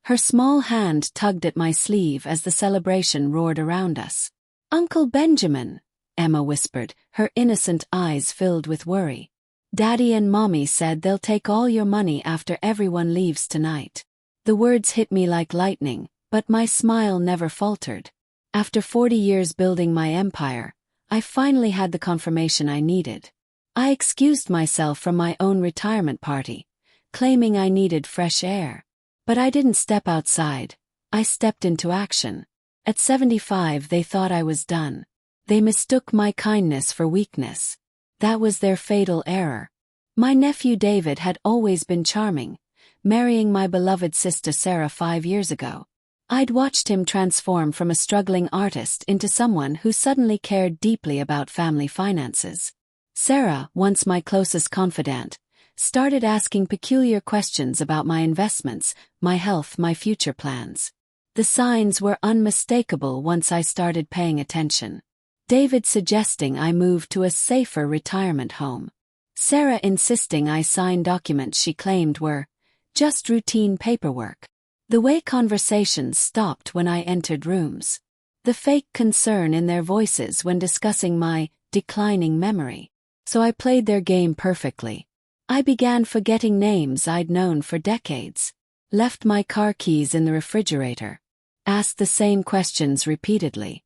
Her small hand tugged at my sleeve as the celebration roared around us. "Uncle Benjamin," Emma whispered, her innocent eyes filled with worry. "Daddy and Mommy said they'll take all your money after everyone leaves tonight." The words hit me like lightning, but my smile never faltered. After 40 years building my empire, I finally had the confirmation I needed. I excused myself from my own retirement party, claiming I needed fresh air. But I didn't step outside. I stepped into action. At 75, they thought I was done. They mistook my kindness for weakness. That was their fatal error. My nephew David had always been charming, marrying my beloved sister Sarah 5 years ago. I'd watched him transform from a struggling artist into someone who suddenly cared deeply about family finances. Sarah, once my closest confidant, started asking peculiar questions about my investments, my health, my future plans. The signs were unmistakable once I started paying attention. David suggesting I move to a safer retirement home. Sarah insisting I sign documents she claimed were just routine paperwork. The way conversations stopped when I entered rooms. The fake concern in their voices when discussing my declining memory. So I played their game perfectly. I began forgetting names I'd known for decades. Left my car keys in the refrigerator. Asked the same questions repeatedly.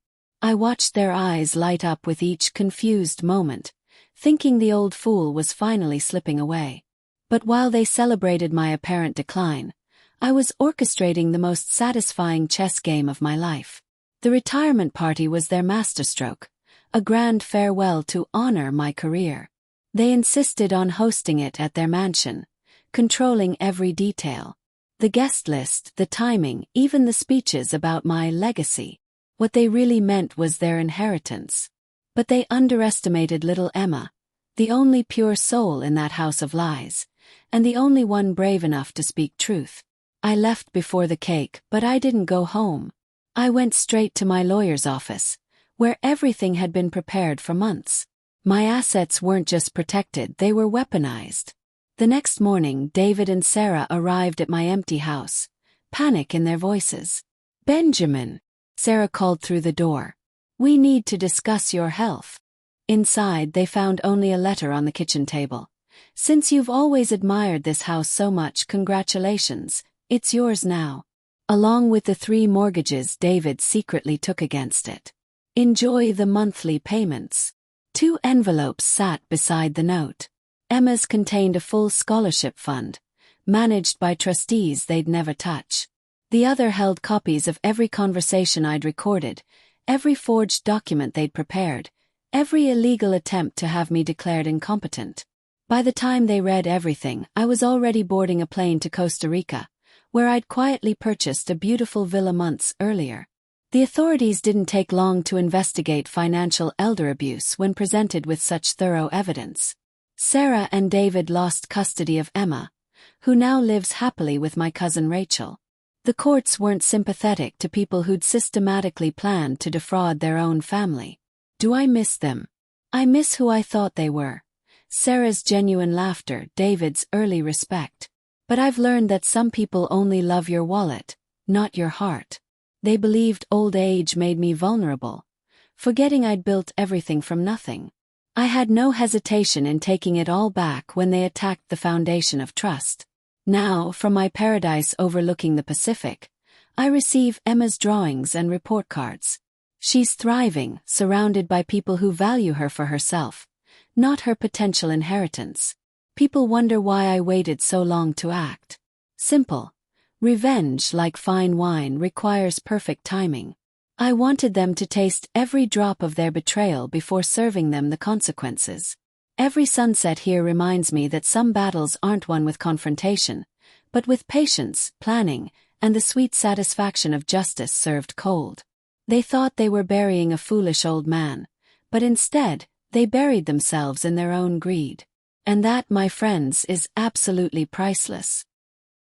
I watched their eyes light up with each confused moment, thinking the old fool was finally slipping away. But while they celebrated my apparent decline, I was orchestrating the most satisfying chess game of my life. The retirement party was their masterstroke, a grand farewell to honor my career. They insisted on hosting it at their mansion, controlling every detail. The guest list, the timing, even the speeches about my legacy. What they really meant was their inheritance. But they underestimated little Emma, the only pure soul in that house of lies, and the only one brave enough to speak truth. I left before the cake, but I didn't go home. I went straight to my lawyer's office, where everything had been prepared for months. My assets weren't just protected, they were weaponized. The next morning, David and Sarah arrived at my empty house, panic in their voices. "Benjamin," Sarah called through the door. "We need to discuss your health." Inside, they found only a letter on the kitchen table. "Since you've always admired this house so much, congratulations. It's yours now." Along with the 3 mortgages David secretly took against it. "Enjoy the monthly payments." 2 envelopes sat beside the note. Emma's contained a full scholarship fund, managed by trustees they'd never touch. The other held copies of every conversation I'd recorded, every forged document they'd prepared, every illegal attempt to have me declared incompetent. By the time they read everything, I was already boarding a plane to Costa Rica, where I'd quietly purchased a beautiful villa months earlier. The authorities didn't take long to investigate financial elder abuse when presented with such thorough evidence. Sarah and David lost custody of Emma, who now lives happily with my cousin Rachel. The courts weren't sympathetic to people who'd systematically planned to defraud their own family. Do I miss them? I miss who I thought they were. Sarah's genuine laughter, David's early respect. But I've learned that some people only love your wallet, not your heart. They believed old age made me vulnerable, forgetting I'd built everything from nothing. I had no hesitation in taking it all back when they attacked the foundation of trust. Now, from my paradise overlooking the Pacific, I receive Emma's drawings and report cards. She's thriving, surrounded by people who value her for herself, not her potential inheritance. People wonder why I waited so long to act. Simple. Revenge, like fine wine, requires perfect timing. I wanted them to taste every drop of their betrayal before serving them the consequences. Every sunset here reminds me that some battles aren't won with confrontation, but with patience, planning, and the sweet satisfaction of justice served cold. They thought they were burying a foolish old man, but instead, they buried themselves in their own greed. And that, my friends, is absolutely priceless.